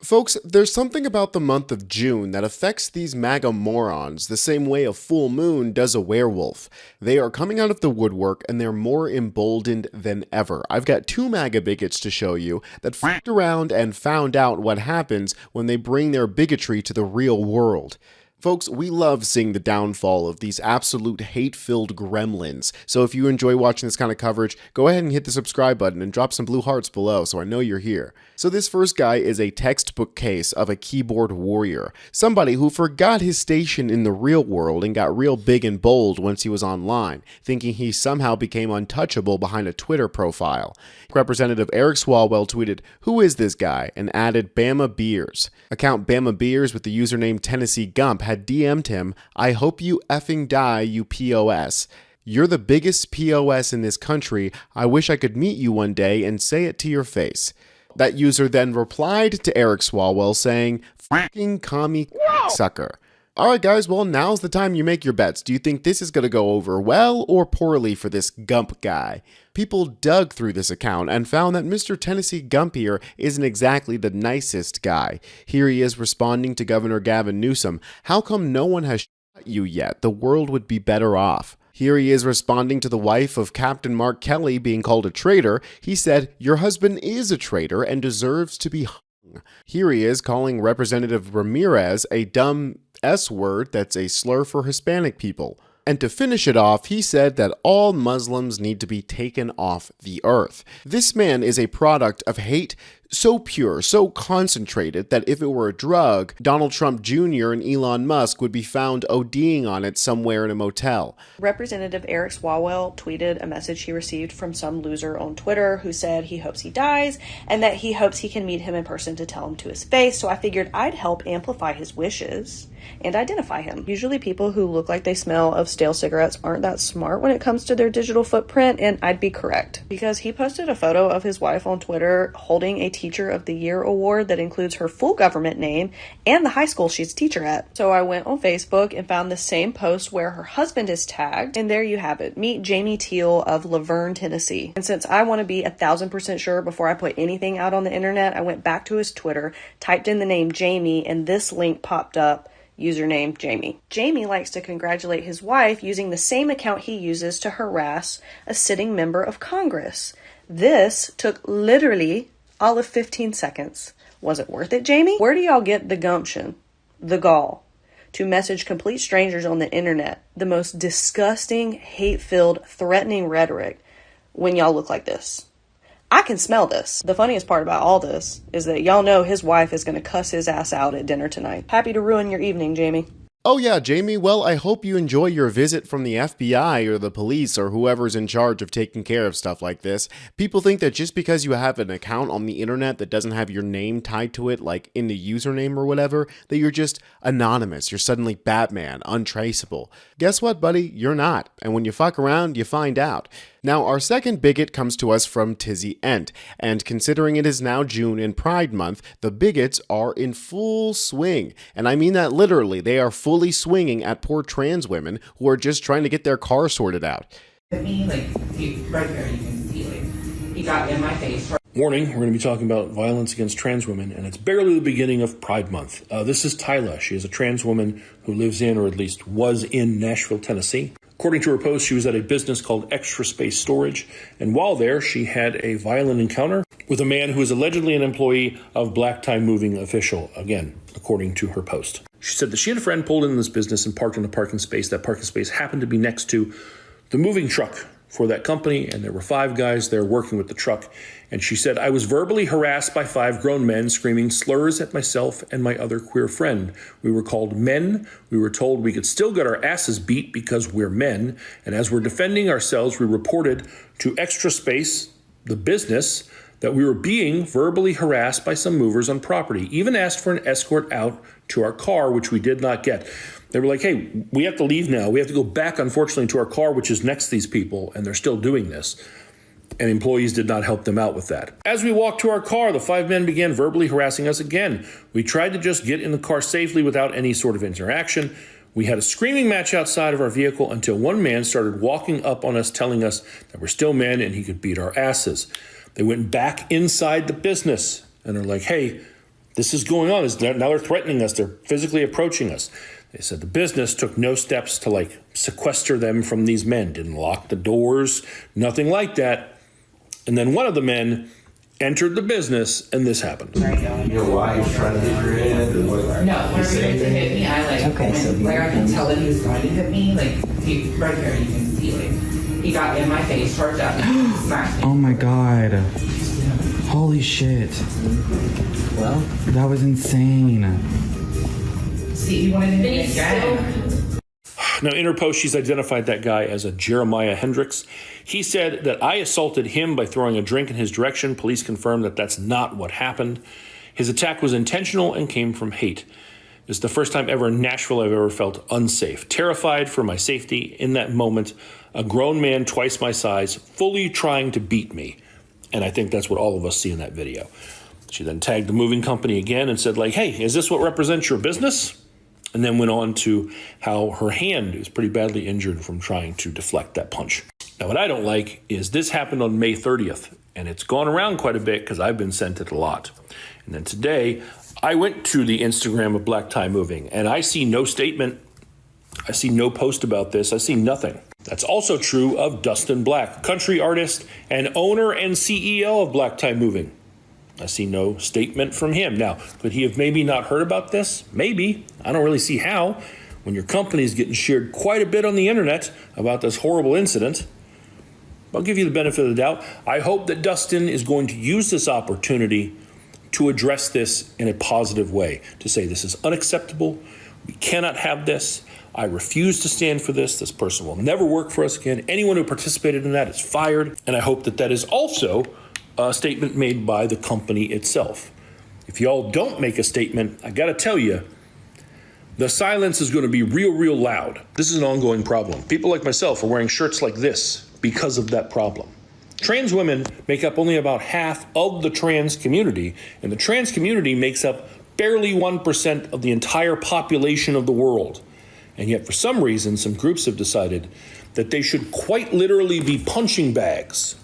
Folks, there's something about the month of June that affects these MAGA morons the same way a full moon does a werewolf. They are coming out of the woodwork and they're more emboldened than ever. I've got two MAGA bigots to show you that f***ed around and found out what happens when they bring their bigotry to the real world. Folks, we love seeing the downfall of these absolute hate-filled gremlins, so if you enjoy watching this kind of coverage, go ahead and hit the subscribe button and drop some blue hearts below so I know you're here. So this first guy is a textbook case of a keyboard warrior, somebody who forgot his station in the real world and got real big and bold once he was online, thinking he somehow became untouchable behind a Twitter profile. Representative Eric Swalwell tweeted, "Who is this guy?" and added Bama Beers. Account Bama Beers with the username Tennessee Gump had DM'd him, "I hope you effing die, you POS. You're the biggest POS in this country. I wish I could meet you one day and say it to your face." That user then replied to Eric Swalwell saying, "Fucking commie sucker." Alright guys, well now's the time you make your bets. Do you think this is going to go over well or poorly for this Gump guy? People dug through this account and found that Mr. Tennessee Gump here isn't exactly the nicest guy. Here he is responding to Governor Gavin Newsom. "How come no one has shot you yet? The world would be better off." Here he is responding to the wife of Captain Mark Kelly being called a traitor. He said, "Your husband is a traitor and deserves to be hung." Here he is calling Representative Ramirez a dumb S-word that's a slur for Hispanic people. And to finish it off, he said that all Muslims need to be taken off the earth. This man is a product of hate so pure, so concentrated, that if it were a drug, Donald Trump Jr. and Elon Musk would be found ODing on it somewhere in a motel. Representative Eric Swalwell tweeted a message he received from some loser on Twitter who said he hopes he dies and that he hopes he can meet him in person to tell him to his face, so I figured I'd help amplify his wishes and identify him. Usually people who look like they smell of stale cigarettes aren't that smart when it comes to their digital footprint, and I'd be correct. Because he posted a photo of his wife on Twitter holding a Teacher of the Year award that includes her full government name and the high school she's a teacher at. So I went on Facebook and found the same post where her husband is tagged, and there you have it. Meet Jamie Teal of Laverne, Tennessee. And since I want to be 1,000% sure before I put anything out on the internet, I went back to his Twitter, typed in the name Jamie, and this link popped up. Username Jamie. Jamie likes to congratulate his wife using the same account he uses to harass a sitting member of Congress. This took literally all of 15 seconds. Was it worth it, Jamie? Where do y'all get the gumption, the gall, to message complete strangers on the internet the most disgusting, hate-filled, threatening rhetoric when y'all look like this? I can smell this. The funniest part about all this is that y'all know his wife is going to cuss his ass out at dinner tonight. Happy to ruin your evening, Jamie. Oh yeah, Jamie, well, I hope you enjoy your visit from the FBI or the police or whoever's in charge of taking care of stuff like this. People think that just because you have an account on the internet that doesn't have your name tied to it, like in the username or whatever, that you're just anonymous. You're suddenly Batman, untraceable. Guess what, buddy? You're not. And when you fuck around, you find out. Now, our second bigot comes to us from Tizzy Ent, and considering it is now June and Pride Month, the bigots are in full swing. And I mean that literally. They are fully swinging at poor trans women who are just trying to get their car sorted out. Right here, you can see, he got in my face. Warning, we're going to be talking about violence against trans women, and it's barely the beginning of Pride Month. This is Tyla. She is a trans woman who lives in, or at least was in, Nashville, Tennessee. According to her post, she was at a business called Extra Space Storage, and while there, she had a violent encounter with a man who is allegedly an employee of Black Time Moving Official, again, according to her post. She said that she had a friend pulled into this business and parked in a parking space. That parking space happened to be next to the moving truck for that company, and there were 5 guys there working with the truck. And she said, "I was verbally harassed by 5 grown men screaming slurs at myself and my other queer friend. We were called men. We were told we could still get our asses beat because we're men. And as we're defending ourselves, we reported to Extra Space, the business, that we were being verbally harassed by some movers on property. Even asked for an escort out to our car, which we did not get." They were like, "Hey, we have to leave now. We have to go back, unfortunately, to our car, which is next to these people, and they're still doing this." And employees did not help them out with that. As we walked to our car, the 5 men began verbally harassing us again. We tried to just get in the car safely without any sort of interaction. We had a screaming match outside of our vehicle until one man started walking up on us, telling us that we're still men and he could beat our asses. They went back inside the business and are like, "Hey, This is going on. Now they're threatening us. They're physically approaching us. They said the business took no steps to sequester them from these men, didn't lock the doors, nothing like that. And then one of the men entered the business and this happened. Your wife trying to hit your head? No, whenever he went to hit me, I could tell that he was going to hit me. Right here, you can see he got in my face, charged up, smacked me. Oh my God. Holy shit. Well, that was insane. See, he wanted to hit me again. Now, in her post, she's identified that guy as a Jeremiah Hendricks. He said that I assaulted him by throwing a drink in his direction. Police confirmed that that's not what happened. His attack was intentional and came from hate. It's the first time ever in Nashville I've ever felt unsafe, terrified for my safety. In that moment, a grown man twice my size, fully trying to beat me. And I think that's what all of us see in that video. She then tagged the moving company again and said, hey, is this what represents your business? And then went on to how her hand is pretty badly injured from trying to deflect that punch. Now, what I don't like is this happened on May 30th, and it's gone around quite a bit because I've been sent it a lot. And then today, I went to the Instagram of Black Tie Moving, and I see no statement. I see no post about this. I see nothing. That's also true of Dustin Black, country artist and owner and CEO of Black Tie Moving. I see no statement from him. Now, could he have maybe not heard about this? Maybe. I don't really see how. When your company is getting shared quite a bit on the internet about this horrible incident, I'll give you the benefit of the doubt. I hope that Dustin is going to use this opportunity to address this in a positive way, to say this is unacceptable. We cannot have this. I refuse to stand for this. This person will never work for us again. Anyone who participated in that is fired. And I hope that that is also a statement made by the company itself. If y'all don't make a statement, I gotta tell you, the silence is gonna be real loud. This is an ongoing problem. People like myself are wearing shirts like this because of that problem. Trans women make up only about half of the trans community, and the trans community makes up barely 1% of the entire population of the world. And yet, for some reason, some groups have decided that they should quite literally be punching bags.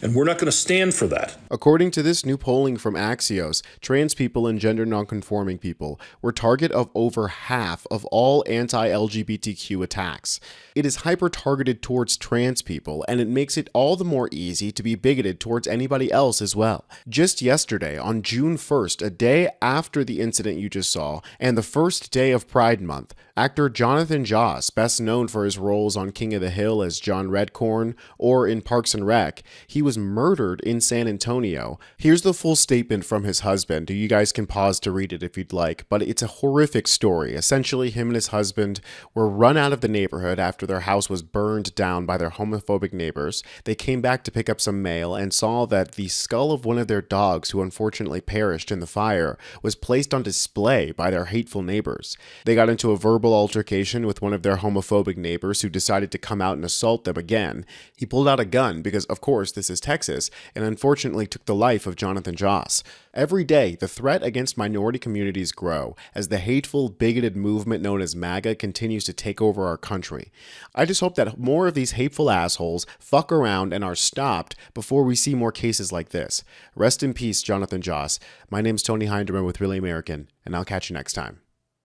And we're not going to stand for that. According to this new polling from Axios, trans people and gender nonconforming people were target of over half of all anti-LGBTQ attacks. It is hyper-targeted towards trans people, and it makes it all the more easy to be bigoted towards anybody else as well. Just yesterday, on June 1st, a day after the incident you just saw, and the first day of Pride Month, actor Jonathan Joss, best known for his roles on King of the Hill as John Redcorn or in Parks and Rec, he was murdered in San Antonio. Here's the full statement from his husband. You guys can pause to read it if you'd like, but it's a horrific story. Essentially, him and his husband were run out of the neighborhood after their house was burned down by their homophobic neighbors. They came back to pick up some mail and saw that the skull of one of their dogs, who unfortunately perished in the fire, was placed on display by their hateful neighbors. They got into a verbal altercation with one of their homophobic neighbors who decided to come out and assault them again. He pulled out a gun because, of course, this is Texas, and unfortunately took the life of Jonathan Joss. Every day, the threat against minority communities grow as the hateful, bigoted movement known as MAGA continues to take over our country. I just hope that more of these hateful assholes fuck around and are stopped before we see more cases like this. Rest in peace, Jonathan Joss. My name's Tony Hinderman with Really American, and I'll catch you next time.